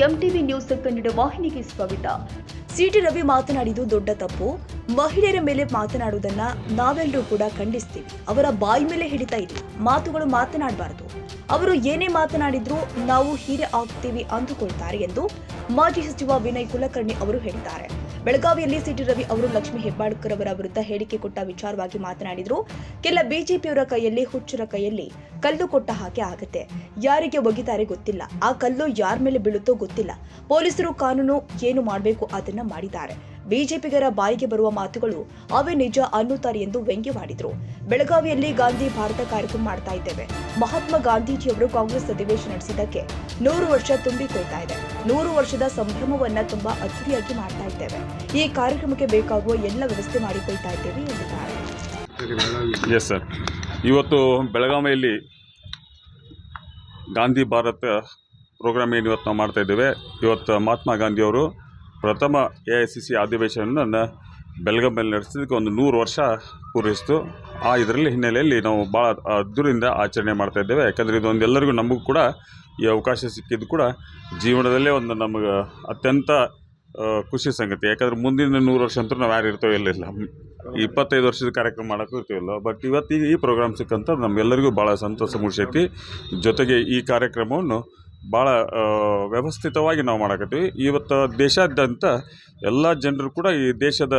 MTV news Kannada ವಾಹಿನಿಗೆ ಸ್ವಾಗತ. City Ravi ಮಾತನಾಡಿದ್ದು ದೊಡ್ಡ ತಪ್ಪು. ಮಹಿಳೆಯರ ಮೇಲೆ ಮಾತನಾಡುವುದನ್ನ ನಾವೆಲ್ಲರೂ ಕೂಡ ಖಂಡಿಸ್ತೀವಿ. ಅವರ ಬಾಯಿ ಮೇಲೆ ಹಿಡಿತಾ ಇದ್ವಿ, ಮಾತುಗಳು ಮಾತನಾಡಬಾರದು. ಅವರು ಏನೇ ಮಾತನಾಡಿದ್ರು ನಾವು ಹೀರೆ ಆಗ್ತೀವಿ ಅಂದುಕೊಳ್ತಾರೆ ಎಂದು ಮಾಜಿ ಸಚಿವ ವಿನಯ್ ಕುಲಕರ್ಣಿ ಅವರು ಹೇಳಿದ್ದಾರೆ. ಬೆಳಗಾವಿಯಲ್ಲಿ ಸಿಟಿ ರವಿ ಅವರು ಲಕ್ಷ್ಮೀ ಹೆಬ್ಬಾಳ್ಕರ್ ಅವರ ವಿರುದ್ಧ ಹೇಳಿಕೆ ಕೊಟ್ಟ ವಿಚಾರವಾಗಿ ಮಾತನಾಡಿದ್ರು. ಕೆಲ ಬಿಜೆಪಿಯವರ ಕೈಯಲ್ಲಿ ಹುಚ್ಚರ ಕೈಯಲ್ಲಿ ಕಲ್ಲು ಕೊಟ್ಟ ಹಾಗೆ ಆಗುತ್ತೆ. ಯಾರಿಗೆ ಒಗಿತಾರೆ ಗೊತ್ತಿಲ್ಲ, ಆ ಕಲ್ಲು ಯಾರ ಮೇಲೆ ಬೀಳುತ್ತೋ ಗೊತ್ತಿಲ್ಲ. ಪೊಲೀಸರು ಕಾನೂನು ಏನು ಮಾಡಬೇಕು ಅದನ್ನ ಮಾಡಿದ್ದಾರೆ. ಬಿಜೆಪಿಗರ ಬಾಯಿಗೆ ಬರುವ ಮಾತುಗಳು ಅವೇ ನಿಜ ಅನ್ನುತ್ತಾರೆ ಎಂದು ವ್ಯಂಗ್ಯವಾಡಿದ್ರು. ಬೆಳಗಾವಿಯಲ್ಲಿ ಗಾಂಧಿ ಭಾರತ ಕಾರ್ಯಕ್ರಮ ಮಾಡ್ತಾ ಇದ್ದೇವೆ. ಮಹಾತ್ಮ ಗಾಂಧೀಜಿಯವರು ಕಾಂಗ್ರೆಸ್ ಅಧಿವೇಶನ ನಡೆಸಿದ್ದಕ್ಕೆ 100 ವರ್ಷ ತುಂಬಿಕೊಳ್ತಾ ಇದೆ. 100 ವರ್ಷದ ಸಂಭ್ರಮವನ್ನ ತುಂಬಾ ಅದ್ದೂರಿಯಾಗಿ ಮಾಡ್ತಾ ಇದ್ದೇವೆ. ಈ ಕಾರ್ಯಕ್ರಮಕ್ಕೆ ಬೇಕಾಗುವ ಎಲ್ಲ ವ್ಯವಸ್ಥೆ ಮಾಡಿಕೊಳ್ತಾ ಇದ್ದೇವೆ ಎಂದಿದ್ದಾರೆ. ಎಸ್ ಸರ್, ಇವತ್ತು ಬೆಳಗಾವಿಯಲ್ಲಿ ಗಾಂಧಿ ಭಾರತ ಪ್ರೋಗ್ರಾಮ್ ಏನು ಇವತ್ತು ನಾವು ಮಾಡ್ತಾ ಇದ್ದೇವೆ. ಇವತ್ತು ಮಹಾತ್ಮ ಗಾಂಧಿಯವರು ಪ್ರಥಮ AICC ಅಧಿವೇಶನವನ್ನು ಬೆಳಗಾವಿಯಲ್ಲಿ ನಡೆಸಿದ್ದಕ್ಕೆ ಒಂದು 100 ವರ್ಷ ಪೂರೈಸಿತು. ಇದರಲ್ಲಿ ಹಿನ್ನೆಲೆಯಲ್ಲಿ ನಾವು ಭಾಳ ಅದ್ದೂರಿಯಿಂದ ಆಚರಣೆ ಮಾಡ್ತಾ ಇದ್ದೇವೆ. ಯಾಕಂದರೆ ಇದೊಂದು ಎಲ್ಲರಿಗೂ ನಮಗೂ ಕೂಡ ಈ ಅವಕಾಶ ಸಿಕ್ಕಿದ್ದು ಕೂಡ ಜೀವನದಲ್ಲೇ ಒಂದು ನಮಗೆ ಅತ್ಯಂತ ಖುಷಿ ಸಂಗತಿ. ಯಾಕಂದರೆ ಮುಂದಿನ 100 ವರ್ಷ ಅಂತೂ ನಾವು ಯಾರು ಇರ್ತೇವೆ ಇಲ್ಲ 25 ವರ್ಷದ ಕಾರ್ಯಕ್ರಮ ಮಾಡೋಕ್ಕೂ ಇರ್ತೀವಲ್ಲ. ಬಟ್ ಇವತ್ತಿಗೆ ಈ ಪ್ರೋಗ್ರಾಮ್ ಸಿಕ್ಕಂತ ನಮಗೆಲ್ಲರಿಗೂ ಭಾಳ ಸಂತೋಷ ಮೂಡಿಸೈತಿ. ಜೊತೆಗೆ ಈ ಕಾರ್ಯಕ್ರಮವನ್ನು ಭಾಳ ವ್ಯವಸ್ಥಿತವಾಗಿ ನಾವು ಮಾಡಕತ್ತೀವಿ. ಇವತ್ತು ದೇಶಾದ್ಯಂತ ಎಲ್ಲ ಜನರು ಕೂಡ ಈ ದೇಶದ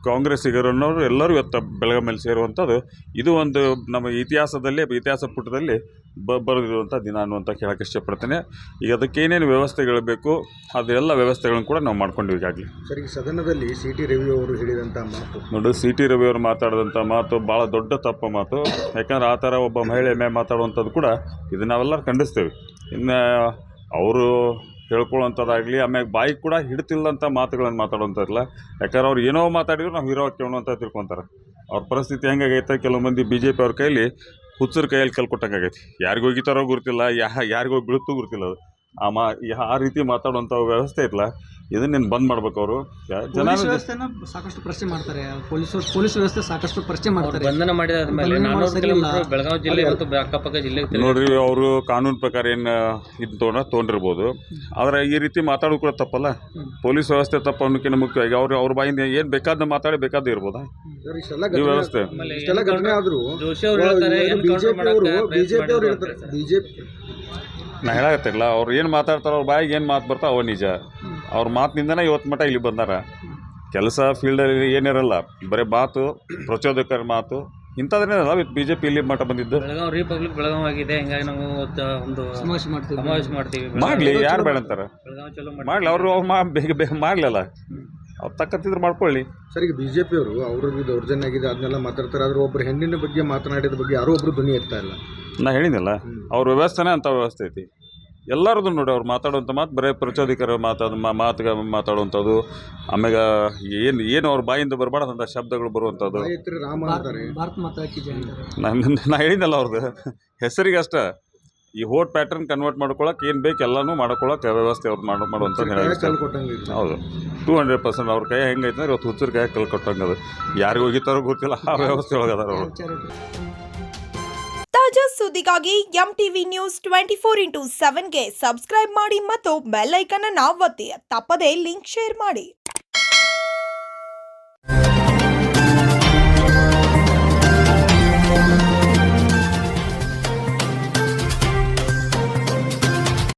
ಕಾಂಗ್ರೆಸ್ಸಿಗರನ್ನವರು ಎಲ್ಲರೂ ಇವತ್ತು ಬೆಳಗಾವಿಯಲ್ಲಿ ಸೇರುವಂಥದ್ದು ಇದು ಒಂದು ನಮ್ಮ ಇತಿಹಾಸ ಪುಟದಲ್ಲಿ ಬರೆದಿರುವಂಥ ದಿನ ಅನ್ನುವಂಥ ಕೇಳೋಕ್ಕೆ ಇಷ್ಟಪಡ್ತೇನೆ. ಈಗ ಅದಕ್ಕೆ ಏನೇನು ವ್ಯವಸ್ಥೆಗಳು ಬೇಕು ಅದೆಲ್ಲ ವ್ಯವಸ್ಥೆಗಳನ್ನು ಕೂಡ ನಾವು ಮಾಡ್ಕೊಂಡಿವಿ ಈಗಾಗಲೇ. ಸರ್, ಈ ಸದನದಲ್ಲಿ ಸಿಟಿ ರವಿ ಅವರು ಹೇಳಿದಂಥ ಮಾತು ನೋಡಿ, ಸಿಟಿ ರವಿ ಅವರು ಮಾತಾಡಿದಂಥ ಮಾತು ಭಾಳ ದೊಡ್ಡ ತಪ್ಪು ಮಾತು. ಯಾಕಂದ್ರೆ ಆ ಥರ ಒಬ್ಬ ಮಹಿಳೆ ಮೇಲೆ ಮಾತಾಡುವಂಥದ್ದು ಕೂಡ ಇದು ನಾವೆಲ್ಲರೂ ಖಂಡಿಸ್ತೇವೆ. ಇನ್ನು ಅವರು ಹೇಳ್ಕೊಳ್ಳೋಂಥದ್ದಾಗಲಿ, ಆಮ್ಯಾಗ ಬಾಯಿಗೆ ಕೂಡ ಹಿಡ್ತಿಲ್ಲಂಥ ಮಾತುಗಳನ್ನು ಮಾತಾಡುವಂಥದ್ದಿಲ್ಲ. ಯಾಕಂದ್ರೆ ಅವ್ರು ಏನೋ ಮಾತಾಡಿದ್ರು ನಾವು ಹೀರೋ ಹಾಕ್ತೇವೆ ಅಂತ ತಿಳ್ಕೊತಾರೆ. ಅವ್ರ ಪರಿಸ್ಥಿತಿ ಹೆಂಗಾಗೈತೆ, ಕೆಲವು ಮಂದಿ BJP ಅವ್ರ ಕೈಲಿ ಹುಚ್ಚರ ಕೈಯಲ್ಲಿ ಕಲ್ಲು ಕೊಟ್ಟಂಗಾಗೈತಿ. ಯಾರಿಗೂ ಹೋಗಿತಾರೋ ಗುರುತಿಲ್ಲ, ಯಾರಿಗೂ ಬೀಳುತ್ತೂ ಗುರುತಿಲ್ಲ. ಅದು ಆ ರೀತಿ ಮಾತಾಡುವಂಥ ವ್ಯವಸ್ಥೆ ಇತ್ತಲ್ಲ, ಇದನ್ನೇನು ಬಂದ್ ಮಾಡ್ಬೇಕು. ಅವರು ವ್ಯವಸ್ಥೆನ ಸಾಕಷ್ಟು ಪ್ರಶ್ನೆ ಮಾಡ್ತಾರೆ. ಪೊಲೀಸ್ ವ್ಯವಸ್ಥೆ ಸಾಕಷ್ಟು ಪ್ರಶ್ನೆ ಮಾಡ್ತಾರೆ. ಬಂಧನ ಮಾಡಿದಾದ್ಮೇಲೆ 400 ಕಿಲೋಮೀಟರ್ ಬೆಳಗಾವಿ ಜಿಲ್ಲೆ ಮತ್ತು ಅಕ್ಕಪಕ್ಕ ಜಿಲ್ಲೆಗೆ ನೋಡ್ರಿ, ಅವರು ಕಾನೂನು ಪ್ರಕಾರ ಏನು ಇದು ತೊಗೊಂಡಿರ್ಬೋದು. ಆದರೆ ಈ ರೀತಿ ಮಾತಾಡೋದು ಕೂಡ ತಪ್ಪಲ್ಲ. ಪೊಲೀಸ್ ವ್ಯವಸ್ಥೆ ತಪ್ಪು ಅನ್ನೋಕ್ಕಿಂತ ಮುಖ್ಯವಾಗಿ ಅವ್ರ ಬಾಯಿಂದ ಏನು ಬೇಕಾದ ಮಾತಾಡಿ ಬೇಕಾದ ಇರ್ಬೋದಾ ಈ ವ್ಯವಸ್ಥೆ. ಜೋಶಿ ಅವರು ಹೇಳ್ತಾರೆ, ನಾ ಹೇಳಾಗತ್ತಿಲ್ಲ, ಅವ್ರು ಏನು ಮಾತಾಡ್ತಾರೋ ಅವ್ರ ಬಾಯಿಗೆ ಏನು ಮಾತು ಬರ್ತಾವೆ ಅವ ನಿಜ. ಅವ್ರ ಮಾತಿನಿಂದನೇ ಇವತ್ತು ಮಟ್ಟ ಇಲ್ಲಿ ಬಂದಾರ. ಕೆಲಸ ಫೀಲ್ಡಲ್ಲಿ ಏನಿರಲ್ಲ, ಬರೀ ಮಾತು, ಪ್ರಚೋದಕರ ಮಾತು ಇಂಥದ್ರೇನಲ್ಲ ಇವತ್ತು BJP ಇಲ್ಲಿ ಮಟ್ಟ ಬಂದಿದ್ದು. ಬೆಳಗಾವಿ ರಿಪಬ್ಲಿಕ್ ಬೆಳಗಾವಿ ಆಗಿದೆ, ಹಿಂಗಾಗಿ ನಾವು ಒಂದು ಸಮಾವೇಶ ಮಾಡ್ತೀವಿ. ಮಾಡಲಿ, ಯಾರು ಬೇಡ ಅಂತಾರೆ, ಮಾಡಲಿ. ಅವರು ಬೇಗ ಮಾಡಲಿಲ್ಲ, ಅವ್ರು ತಕ್ಕಂತಿದ್ರು ಮಾಡ್ಕೊಳ್ಳಿ. ಸರ್, ಈಗ BJP ಅವರು ಅವ್ರಿಗೆ ದೌರ್ಜನ್ಯ ಆಗಿದೆ ಅದನ್ನೆಲ್ಲ ಮಾತಾಡ್ತಾರೆ. ಆದ್ರೆ ಒಬ್ಬರು ಹೆಣ್ಣಿನ ಬಗ್ಗೆ ಮಾತನಾಡಿದ ಬಗ್ಗೆ ಯಾರೋ ಒಬ್ರು ಧ್ವನಿ ಎತ್ತಾ ಇಲ್ಲ. ನಾ ಹೇಳಿದ್ನಲ್ಲ, ಅವ್ರ ವ್ಯವಸ್ಥೆನೇ ಅಂಥ ವ್ಯವಸ್ಥೆ ಐತಿ. ಎಲ್ಲರದ್ದು ನೋಡಿ, ಅವ್ರು ಮಾತಾಡುವಂಥ ಮಾತು ಬರೀ ಪ್ರಚೋದಕರ ಮಾತುಗ ಮಾತಾಡುವಂಥದ್ದು. ಆಮ್ಯಾಗ ಏನು ಅವ್ರ ಬಾಯಿಂದ ಬರಬಾರ್ದಂಥ ಶಬ್ದಗಳು ಬರುವಂಥದ್ದು. ನಾ ಹೇಳಿದ್ನಲ್ಲ, ಅವ್ರದ್ದು ಹೆಸರಿಗೆ ಅಷ್ಟೇ. ಈ ಹೋಟ್ ಪ್ಯಾಟರ್ನ್ ಕನ್ವರ್ಟ್ ಮಾಡ್ಕೊಳಕ್ಕೆ ಏನು ಬೇಕು ಎಲ್ಲನೂ ಮಾಡ್ಕೊಳಕ್ಕೆ ವ್ಯವಸ್ಥೆ ಅವ್ರು ಮಾಡುವಂಥದ್ದು ಹೇಳಿ. ಹೌದು, 200% ಅವ್ರ ಕೈ ಹೆಂಗೈತೆ ಅಂದ್ರೆ ಇವತ್ತು ಹುಚ್ಚರ ಕೈ ಕಲ್ ಕೊಟ್ಟಂಗದು. ಯಾರಿಗೂ ಹೋಗಿತ್ತಾರೋ ಗೊತ್ತಿಲ್ಲ, ಆ ವ್ಯವಸ್ಥೆ ಒಳಗದಾರ ಅವರು. ತಾಜಾ ಸುದ್ದಿಗಾಗಿ ಎಂಟಿವಿ ನ್ಯೂಸ್ 24x7ಗೆ ಸಬ್ಸ್ಕ್ರೈಬ್ ಮಾಡಿ ಮತ್ತು ಬೆಲ್ ಐಕಾನ್ ಅನ್ನು ಒತ್ತಿ. ತಪ್ಪದೇ ಲಿಂಕ್ ಶೇರ್ ಮಾಡಿ.